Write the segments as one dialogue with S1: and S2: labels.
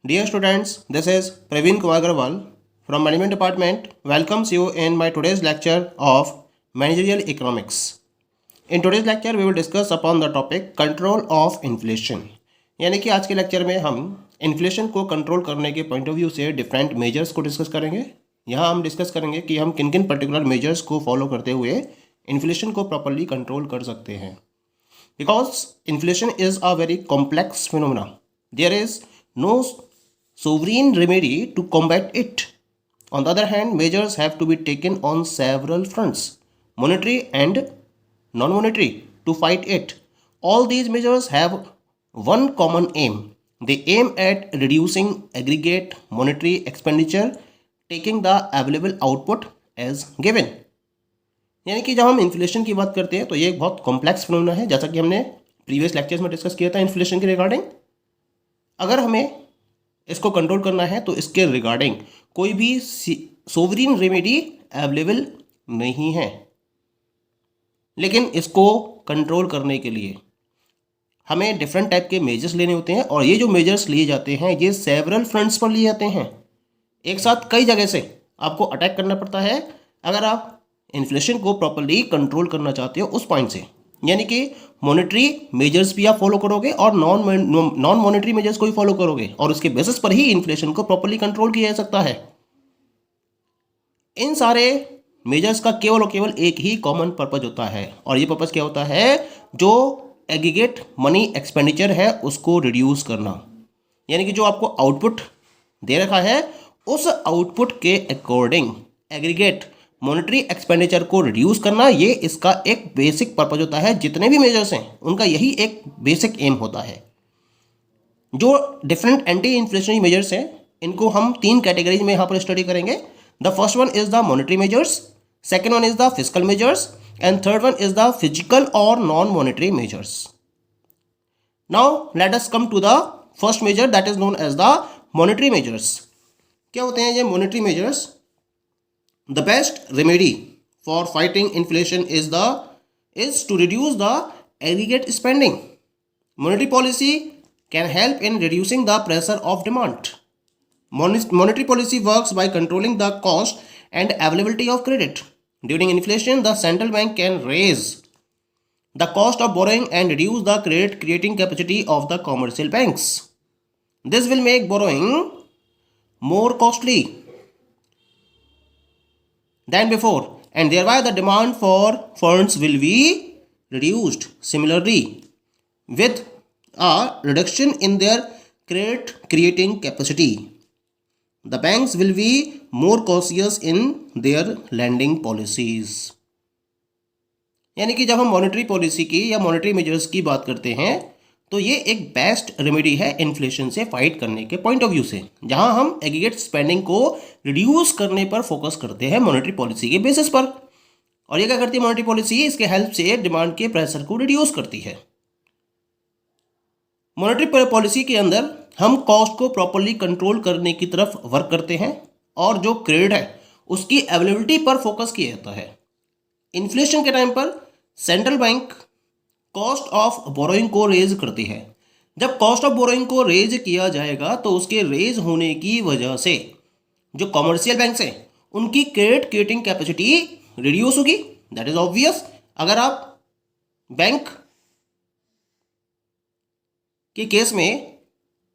S1: Dear students, this is Praveen Kumar Agarwal from Management Department welcomes you in my today's lecture of Managerial Economics. In today's lecture, we will discuss upon the topic Control of Inflation. यानी कि आज के lecture में हम inflation को control करने के point of view से डिफरेंट मेजर्स को डिस्कस करेंगे। यहाँ हम डिस्कस करेंगे कि हम किन किन पर्टिकुलर मेजर्स को फॉलो करते हुए इन्फ्लेशन को प्रॉपरली कंट्रोल कर सकते हैं। Because inflation is a very complex phenomena, there is no sovereign remedy to combat it. On the other hand, measures have to be taken on several fronts, monetary and non-monetary, to fight it. All these measures have one common aim. They aim at reducing aggregate monetary expenditure, taking the available output as given. यानी कि जब हम inflation की बात करते हैं तो ये एक बहुत कॉम्प्लेक्स फिनोमेना है, जैसा कि हमने प्रीवियस लेक्चर्स में डिस्कस किया था इन्फ्लेशन के रिगार्डिंग। अगर हमें इसको कंट्रोल करना है तो इसके रिगार्डिंग कोई भी सोवरीन रेमेडी अवेलेबल नहीं है, लेकिन इसको कंट्रोल करने के लिए हमें डिफरेंट टाइप के मेजर्स लेने होते हैं और ये जो मेजर्स लिए जाते हैं ये सेवरल फ्रंट्स पर लिए जाते हैं। एक साथ कई जगह से आपको अटैक करना पड़ता है अगर आप इन्फ्लेशन को प्रॉपरली कंट्रोल करना चाहते हो उस पॉइंट से। यानी कि मॉनेटरी मेजर्स भी आप फॉलो करोगे और नॉन मॉनेटरी मेजर्स को भी फॉलो करोगे और उसके बेसिस पर ही इन्फ्लेशन को प्रॉपरली कंट्रोल किया जा सकता है। इन सारे मेजर्स का केवल और केवल एक ही कॉमन पर्पज होता है और ये पर्पज क्या होता है, जो एग्रीगेट मनी एक्सपेंडिचर है उसको रिड्यूस करना। यानी कि जो आपको आउटपुट दे रखा है उस आउटपुट के अकॉर्डिंग एग्रीगेट मॉनेटरी एक्सपेंडिचर को रिड्यूस करना, ये इसका एक बेसिक पर्पज होता है। जितने भी मेजर्स हैं उनका यही एक बेसिक एम होता है। जो डिफरेंट एंटी इन्फ्लेशनरी मेजर्स हैं इनको हम तीन कैटेगरीज में यहाँ पर स्टडी करेंगे। The first one is the monetary measures, second one is the physical measures and third one is the physical और non monetary measures. Now let us come to the first measure that is known as the monetary measures. क्या होते हैं ये monetary measures? The best remedy for fighting inflation is to reduce the aggregate spending. Monetary policy can help in reducing the pressure of demand. Monetary policy works by controlling the cost and availability of credit. During inflation, the central bank can raise the cost of borrowing and reduce the credit creating capacity of the commercial banks. This will make borrowing more costly than before and thereby the demand for funds will be reduced. Similarly, with a reduction in their credit creating capacity, the banks will be more cautious in their lending policies. यानी कि जब हम monetary policy की या monetary measures की बात करते हैं तो ये एक बेस्ट रेमेडी है इन्फ्लेशन से फाइट करने के पॉइंट ऑफ व्यू से, जहां हम एग्रीगेट स्पेंडिंग को रिड्यूस करने पर फोकस करते हैं मॉनेटरी पॉलिसी के बेसिस पर। और ये क्या करती है मॉनेटरी पॉलिसी? इसके हेल्प से डिमांड के प्रेशर को रिड्यूस करती है। मॉनेटरी पॉलिसी के अंदर हम कॉस्ट को प्रॉपरली कंट्रोल करने की तरफ वर्क करते हैं और जो क्रेडिट है उसकी अवेलेबिलिटी पर फोकस किया जाता है। इन्फ्लेशन के टाइम पर central bank cost of borrowing को रेज करती है। जब कॉस्ट ऑफ बोरोइंग को रेज किया जाएगा तो उसके रेज होने की वजह से जो कॉमर्शियल बैंक्स हैं उनकी क्रेडिट क्रिएटिंग कैपेसिटी रिड्यूस होगी। That is obvious. अगर आप बैंक के केस में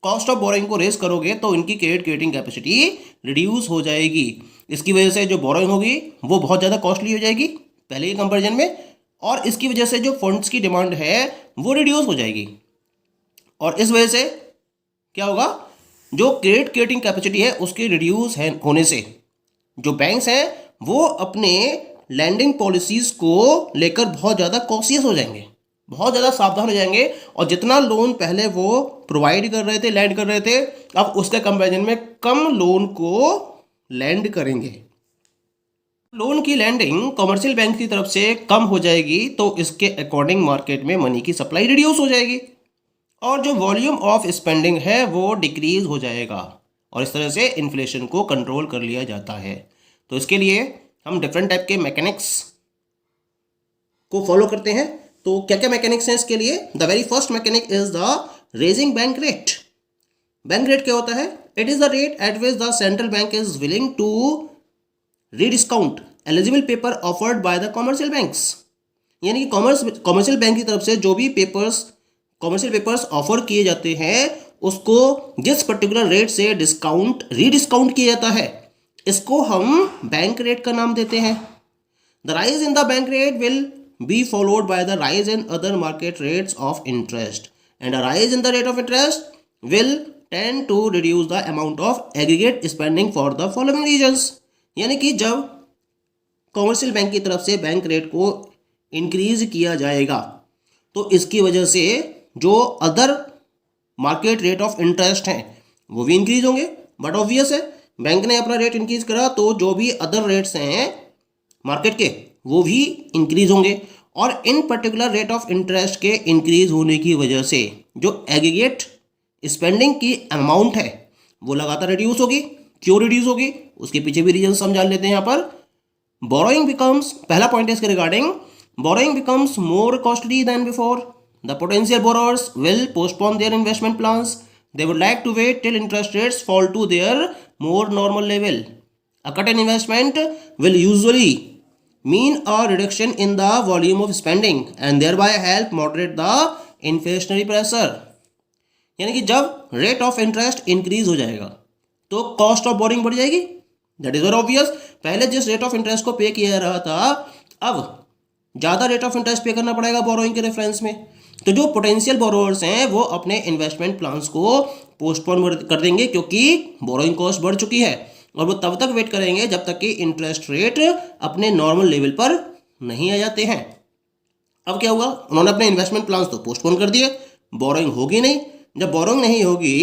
S1: कॉस्ट ऑफ बोरोइंग को रेज करोगे तो इनकी क्रेडिट क्रिएटिंग कैपेसिटी रिड्यूस हो जाएगी। इसकी वजह से जो बोरोइंग होगी वो बहुत ज़्यादा कॉस्टली हो जाएगी पहले के कंपेरिजन में, और इसकी वजह से जो फंड्स की डिमांड है वो रिड्यूस हो जाएगी। और इस वजह से क्या होगा, जो क्रेडिट क्रिएटिंग कैपेसिटी है उसके रिड्यूस होने से जो बैंक्स हैं वो अपने लैंडिंग पॉलिसीज़ को लेकर बहुत ज़्यादा कॉशियस हो जाएंगे, बहुत ज़्यादा सावधान हो जाएंगे और जितना लोन पहले वो प्रोवाइड कर रहे थे, लैंड कर रहे थे, अब उसके कंपेरिजन में कम लोन को लैंड करेंगे। लोन की लैंडिंग कमर्शियल बैंक की तरफ से कम हो जाएगी तो इसके अकॉर्डिंग मार्केट में मनी की सप्लाई रिड्यूस हो जाएगी और जो वॉल्यूम ऑफ स्पेंडिंग है वो डिक्रीज हो जाएगा और इस तरह से इन्फ्लेशन को कंट्रोल कर लिया जाता है। तो इसके लिए हम डिफरेंट टाइप के मैकेनिक्स को फॉलो करते हैं। तो क्या क्या मैकेनिक्स हैं इसके लिए? The very first mechanic is the raising bank rate. Bank rate क्या होता है? It is the rate at which the central bank is willing to rediscount eligible paper offered by the commercial banks. यानी कि commercial bank की तरफ से जो भी कॉमर्शियल पेपर्स ऑफर किए जाते हैं उसको जिस पर्टिकुलर रेट से रीडिस्काउंट किया जाता है, इसको हम बैंक रेट का नाम देते हैं। The rise in the bank rate will be followed by the rise in other market rates of interest and a rise in the rate of interest will tend to reduce the amount of aggregate spending for the following reasons. यानी कि जब commercial bank की तरफ से bank rate को increase किया जाएगा तो इसकी वजह से जो other market rate of interest हैं वो भी इंक्रीज होंगे। बट ऑब्वियस है, बैंक ने अपना रेट इंक्रीज करा तो जो भी अदर रेट्स हैं मार्केट के वो भी इंक्रीज होंगे, और इन पर्टिकुलर रेट ऑफ इंटरेस्ट के इंक्रीज होने की वजह से जो एग्रीगेट स्पेंडिंग की अमाउंट है वो लगातार रिड्यूस होगी। क्यों रिड्यूस होगी, उसके पीछे भी रीजन समझ लेते हैं। यहाँ पर बोरोइंग बिकम्स, पहला पॉइंट है इसके regarding, borrowing becomes more costly than before. The potential borrowers will postpone their investment plans, they would like to wait till interest rates fall to their more normal level. A cut in investment will usually mean a reduction in the volume of spending and thereby help moderate the inflationary pressure। यानी कि जब rate of interest increase हो जाएगा तो cost of boring बढ़ जाएगी। That is very obvious. पहले जिस रेट ऑफ इंटरेस्ट को पे किया जा रहा था अब ज़्यादा रेट ऑफ इंटरेस्ट पे करना पड़ेगा बोरोइंग के रेफरेंस में। तो जो पोटेंशियल बोरोअर्स हैं वो अपने इन्वेस्टमेंट प्लान्स को पोस्टपोन कर देंगे क्योंकि बोरोइंग कॉस्ट बढ़ चुकी है, और वो तब तक वेट करेंगे जब तक कि इंटरेस्ट रेट अपने नॉर्मल लेवल पर नहीं आ जाते हैं। अब क्या हुआ, उन्होंने अपने इन्वेस्टमेंट प्लान्स तो पोस्टपोन कर दिए, बोरोइंग होगी नहीं। जब बोरोइंग नहीं होगी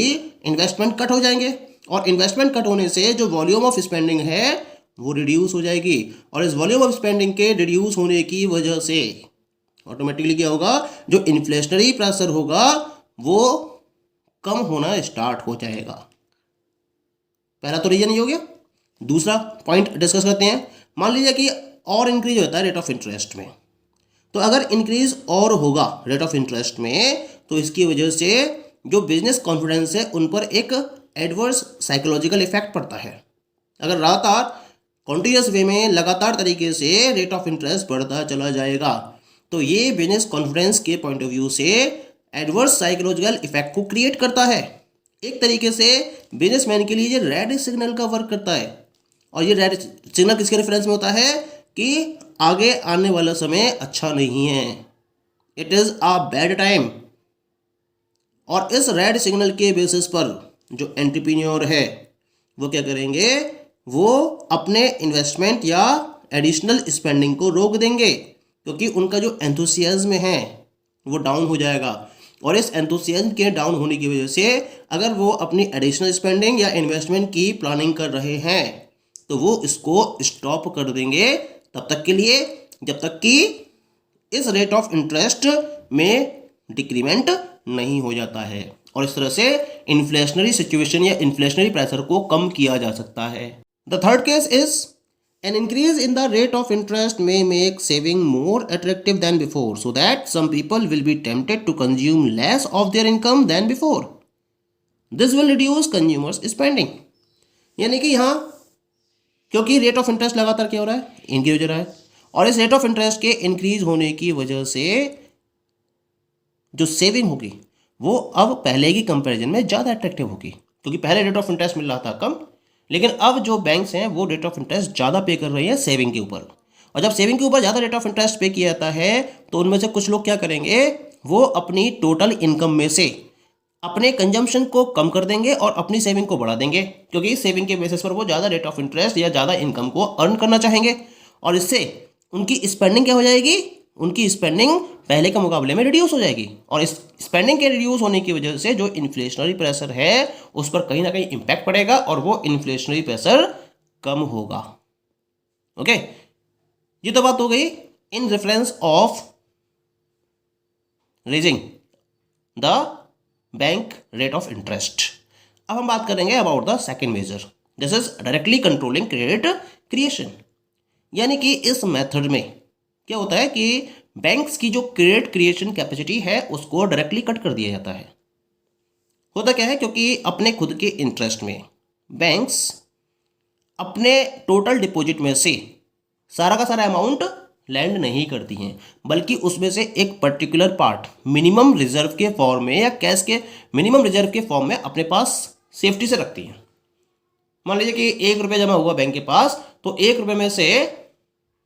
S1: इन्वेस्टमेंट कट हो जाएंगे, और इन्वेस्टमेंट कट होने से जो वॉल्यूम ऑफ स्पेंडिंग है वो रिड्यूस हो जाएगी, और इस वॉल्यूम ऑफ स्पेंडिंग के रिड्यूस होने की वजह से ऑटोमेटिकली क्या होगा, जो इन्फ्लेशनरी प्रेशर होगा वो कम होना स्टार्ट हो जाएगा। पहला तो रीजन ये हो गया। दूसरा पॉइंट डिस्कस करते हैं। मान लीजिए कि और इंक्रीज होता है रेट ऑफ इंटरेस्ट में, तो अगर इंक्रीज और होगा रेट ऑफ इंटरेस्ट में तो इसकी वजह से जो बिजनेस कॉन्फिडेंस है उन पर एक एडवर्स साइकोलॉजिकल इफेक्ट पड़ता है। अगर लगातार कॉन्टिन्यूस वे में लगातार तरीके से रेट ऑफ इंटरेस्ट बढ़ता चला जाएगा तो ये बिजनेस कॉन्फिडेंस के पॉइंट ऑफ व्यू से एडवर्स साइकोलॉजिकल इफेक्ट को क्रिएट करता है। एक तरीके से बिजनेसमैन के लिए ये रेड सिग्नल का वर्क करता है, और ये रेड सिग्नल किसके रेफरेंस में होता है कि आगे आने वाला समय अच्छा नहीं है, it is a bad time. और इस रेड सिग्नल के बेसिस पर जो एंटरप्रेन्योर है वो क्या करेंगे, वो अपने इन्वेस्टमेंट या एडिशनल स्पेंडिंग को रोक देंगे क्योंकि उनका जो एंथुसियाज्म है वो डाउन हो जाएगा, और इस एंथुसियाज्म के डाउन होने की वजह से अगर वो अपनी एडिशनल स्पेंडिंग या इन्वेस्टमेंट की प्लानिंग कर रहे हैं तो वो इसको स्टॉप कर देंगे तब तक के लिए जब तक कि इस रेट ऑफ इंटरेस्ट में डिक्रीमेंट नहीं हो जाता है, और इस तरह से इन्फ्लेशनरी सिचुएशन या इन्फ्लेशनरी प्रेशर को कम किया जा सकता है। The third case is an increase in the rate of interest may make saving more attractive than before so that some people will be tempted to consume less of their income than before. This will reduce consumers spending। यानी कि यहाँ क्योंकि rate of interest लगातार क्या हो रहा है, increase हो रहा है, और इस रेट ऑफ इंटरेस्ट के इंक्रीज होने की वजह से जो सेविंग होगी वो अब पहले की कंपैरिजन में ज़्यादा अट्रैक्टिव होगी, क्योंकि पहले रेट ऑफ इंटरेस्ट मिल रहा था कम, लेकिन अब जो बैंक्स हैं वो रेट ऑफ इंटरेस्ट ज़्यादा पे कर रही है सेविंग के ऊपर। और जब सेविंग के ऊपर ज़्यादा रेट ऑफ इंटरेस्ट पे किया जाता है तो उनमें से कुछ लोग क्या करेंगे, वो अपनी टोटल इनकम में से अपने कंजम्पशन को कम कर देंगे और अपनी सेविंग को बढ़ा देंगे, क्योंकि इस सेविंग के बेसिस पर वो ज़्यादा रेट ऑफ इंटरेस्ट या ज़्यादा इनकम को अर्न करना चाहेंगे, और इससे उनकी स्पेंडिंग क्या हो जाएगी, उनकी स्पेंडिंग पहले के मुकाबले में रिड्यूस हो जाएगी, और इस स्पेंडिंग के रिड्यूस होने की वजह से जो इन्फ्लेशनरी प्रेशर है उस पर कहीं ना कहीं इम्पैक्ट पड़ेगा और वो इन्फ्लेशनरी प्रेशर कम होगा। ओके, ये तो बात हो गई in reference of raising the bank rate of interest. अब हम बात करेंगे about the second major, this is directly controlling credit creation. यानी कि इस मेथड में क्या होता है कि बैंक्स की जो क्रेडिट क्रिएशन कैपेसिटी है उसको डायरेक्टली कट कर दिया जाता है। होता क्या है, क्योंकि अपने खुद के इंटरेस्ट में बैंक्स अपने टोटल डिपॉजिट में से सारा का सारा अमाउंट लैंड नहीं करती हैं, बल्कि उसमें से एक पर्टिकुलर पार्ट मिनिमम रिजर्व के फॉर्म में या कैश के मिनिमम रिजर्व के फॉर्म में अपने पास सेफ्टी से रखती हैं। मान लीजिए कि 1 रुपये जमा हुआ बैंक के पास, तो 1 रुपये में से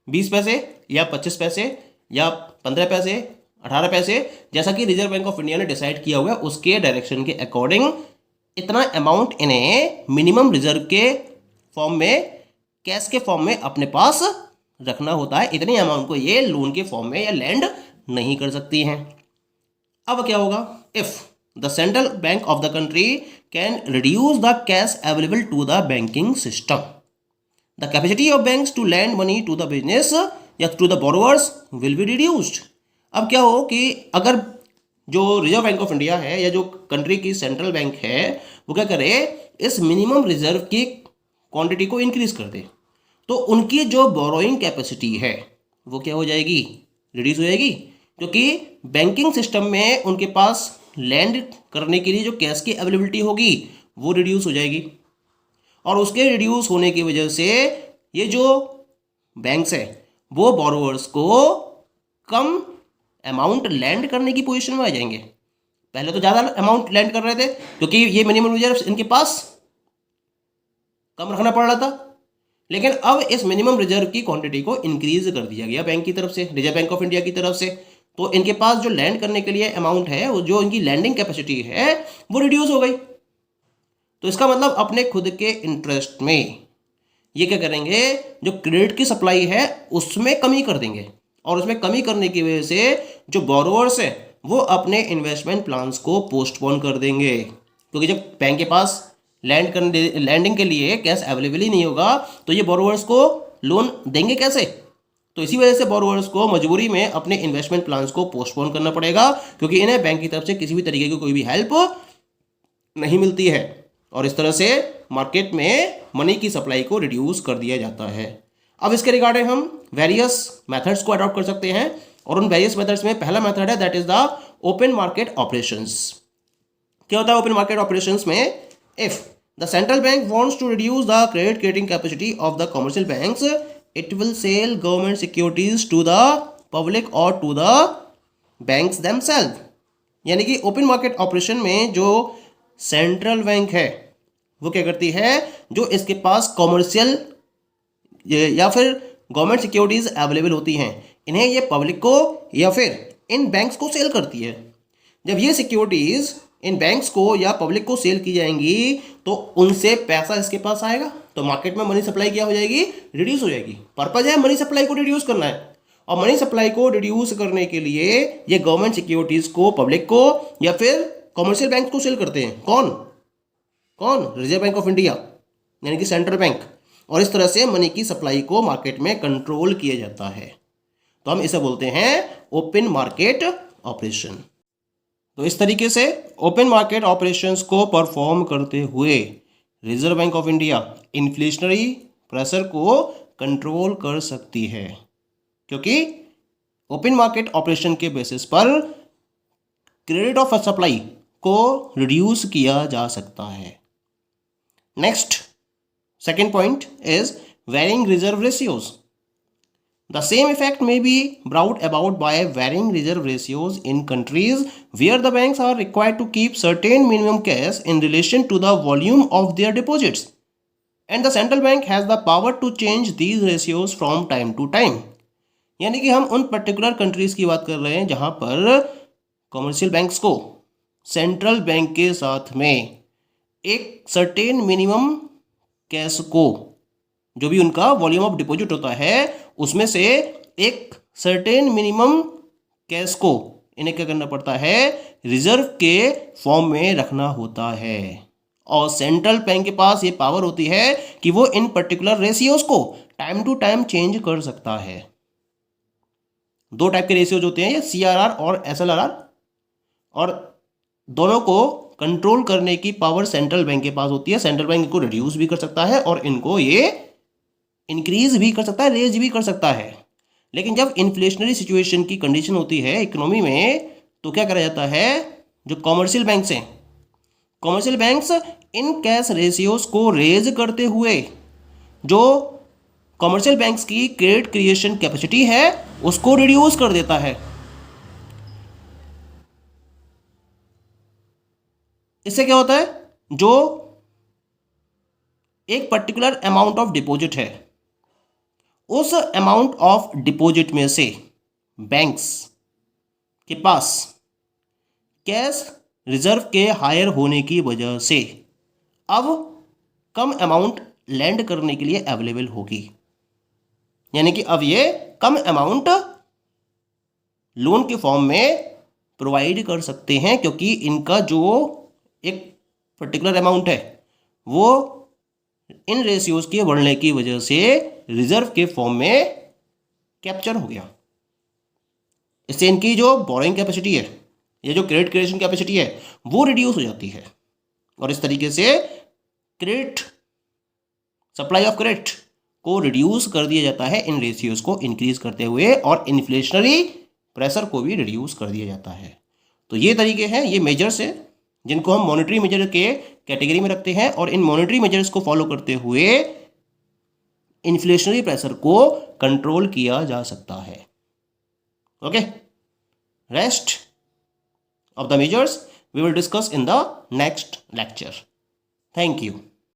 S1: 20 पैसे या 25 पैसे या 15 पैसे 18 पैसे, जैसा कि रिजर्व बैंक ऑफ इंडिया ने डिसाइड किया हुआ है, उसके डायरेक्शन के अकॉर्डिंग इतना अमाउंट इन्हें मिनिमम रिजर्व के फॉर्म में, कैश के फॉर्म में अपने पास रखना होता है। इतने अमाउंट को ये लोन के फॉर्म में या लैंड नहीं कर सकती हैं। अब क्या होगा, if the central bank of the country can reduce the cash available to the banking system, the capacity of banks to lend money to the business या to the borrowers will be reduced. अब क्या हो कि अगर जो reserve bank of India है या जो कंट्री की सेंट्रल बैंक है, वो क्या करे, इस मिनिमम रिजर्व की क्वांटिटी को इंक्रीज कर दे, तो उनकी जो बोरोइंग कैपेसिटी है वो क्या हो जाएगी, रिड्यूस हो जाएगी, क्योंकि बैंकिंग सिस्टम में उनके पास लैंड करने के लिए जो कैश की अवेलेबिलिटी होगी वो रिड्यूस हो जाएगी। और उसके रिड्यूस होने की वजह से ये जो बैंक्स है वो बोरोवर्स को कम अमाउंट लैंड करने की पोजीशन में आ जाएंगे। पहले तो ज़्यादा अमाउंट लैंड कर रहे थे क्योंकि ये मिनिमम रिजर्व इनके पास कम रखना पड़ रहा था, लेकिन अब इस मिनिमम रिजर्व की क्वांटिटी को इंक्रीज कर दिया गया बैंक की तरफ से, रिजर्व बैंक ऑफ इंडिया की तरफ से। तो इनके पास जो लैंड करने के लिए अमाउंट है, वो जो इनकी लैंडिंग कैपेसिटी है वो रिड्यूस हो गई। तो इसका मतलब अपने खुद के इंटरेस्ट में ये क्या करेंगे, जो क्रेडिट की सप्लाई है उसमें कमी कर देंगे, और उसमें कमी करने की वजह से जो बोरोवर्स हैं वो अपने इन्वेस्टमेंट प्लान्स को पोस्टपोन कर देंगे, क्योंकि जब बैंक के पास लैंडिंग के लिए कैश अवेलेबल ही नहीं होगा तो ये बोरोवर्स को लोन देंगे कैसे। तो इसी वजह से बोरोवर्स को मजबूरी में अपने इन्वेस्टमेंट प्लान्स को पोस्टपोन करना पड़ेगा, क्योंकि इन्हें बैंक की तरफ से किसी भी तरीके की कोई भी हेल्प नहीं मिलती है, और इस तरह से मार्केट में मनी की सप्लाई को रिड्यूस कर दिया जाता है। अब इसके रिगार्डिंग हम वेरियस मेथड्स को अडॉप्ट कर सकते हैं, और उन वेरियस मेथड्स में पहला मेथड है that is the open market operations. क्या होता है ओपन मार्केट ऑपरेशंस में, if the central bank wants to reduce the credit creating capacity of the commercial banks, it will sell government securities to the public और to the banks themselves. यानी कि open market operation में जो central bank है वो क्या करती है, जो इसके पास कॉमर्शियल या फिर गवर्नमेंट सिक्योरिटीज अवेलेबल होती हैं, इन्हें ये पब्लिक को या फिर इन बैंक्स को सेल करती है। जब ये सिक्योरिटीज इन बैंक्स को या पब्लिक को सेल की जाएंगी तो उनसे पैसा इसके पास आएगा, तो मार्केट में मनी सप्लाई क्या हो जाएगी, रिड्यूस हो जाएगी। पर्पज है मनी सप्लाई को रिड्यूस करना है, और मनी सप्लाई को रिड्यूस करने के लिए ये गवर्नमेंट सिक्योरिटीज को पब्लिक को या फिर कॉमर्शियल बैंक को सेल करते हैं। कौन कौन, रिजर्व बैंक ऑफ इंडिया यानी कि सेंट्रल बैंक। और इस तरह से मनी की सप्लाई को मार्केट में कंट्रोल किया जाता है, तो हम इसे बोलते हैं ओपन मार्केट ऑपरेशन। तो इस तरीके से ओपन मार्केट ऑपरेशंस को परफॉर्म करते हुए reserve bank of India inflationary pressure को कंट्रोल कर सकती है, क्योंकि ओपन मार्केट ऑपरेशन के बेसिस पर क्रेडिट ऑफ सप्लाई को रिड्यूस किया जा सकता है। Next second point is varying reserve ratios. The same effect may be brought about by varying reserve ratios in countries where the banks are required to keep certain minimum cash in relation to the volume of their deposits, and the central bank has the power to change these ratios from time to time. यानी कि हम उन particular countries की बात कर रहे हैं जहां पर कमर्शियल बैंक्स को सेंट्रल बैंक के साथ में एक सर्टेन मिनिमम कैश को, जो भी उनका वॉल्यूम ऑफ डिपॉजिट होता है उसमें से एक सर्टेन मिनिमम कैश को इन्हें क्या करना पड़ता है, रिजर्व के फॉर्म में रखना होता है। और सेंट्रल बैंक के पास ये पावर होती है कि वो इन पर्टिकुलर रेशियोज को टाइम टू टाइम चेंज कर सकता है। दो टाइप के रेशियोज होते हैं, ये CRR और SLR, और दोनों को कंट्रोल करने की पावर सेंट्रल बैंक के पास होती है। सेंट्रल बैंक इनको रिड्यूस भी कर सकता है और इनको ये इंक्रीज भी कर सकता है, रेज भी कर सकता है। लेकिन जब इन्फ्लेशनरी सिचुएशन की कंडीशन होती है इकोनॉमी में, तो क्या करा जाता है, जो कॉमर्शियल बैंक्स हैं commercial banks in cash ratios को रेज करते हुए जो कमर्शियल बैंक्स की क्रेडिट क्रिएशन कैपेसिटी है उसको रिड्यूस कर देता है। इससे क्या होता है, जो एक पर्टिकुलर अमाउंट ऑफ डिपॉजिट है उस अमाउंट ऑफ डिपॉजिट में से बैंक्स के पास कैश रिजर्व के हायर होने की वजह से अब कम अमाउंट लैंड करने के लिए अवेलेबल होगी। यानी कि अब ये कम अमाउंट लोन के फॉर्म में प्रोवाइड कर सकते हैं, क्योंकि इनका जो एक पर्टिकुलर अमाउंट है वो इन रेशियोज के बढ़ने की वजह से रिजर्व के फॉर्म में कैप्चर हो गया। इससे इनकी जो बोरोइंग कैपेसिटी है या जो क्रेडिट क्रिएशन कैपेसिटी है वो रिड्यूस हो जाती है, और इस तरीके से क्रेडिट सप्लाई ऑफ क्रेडिट को रिड्यूस कर दिया जाता है इन रेशियोज को इंक्रीज करते हुए, और इन्फ्लेशनरी प्रेशर को भी रिड्यूस कर दिया जाता है। तो ये तरीके हैं, ये मेजर्स हैं जिनको हम मॉनेटरी मेजर के कैटेगरी में रखते हैं, और इन मॉनेटरी मेजर्स को फॉलो करते हुए इन्फ्लेशनरी प्रेशर को कंट्रोल किया जा सकता है। Okay, rest of the measures we will discuss in the next lecture. Thank you.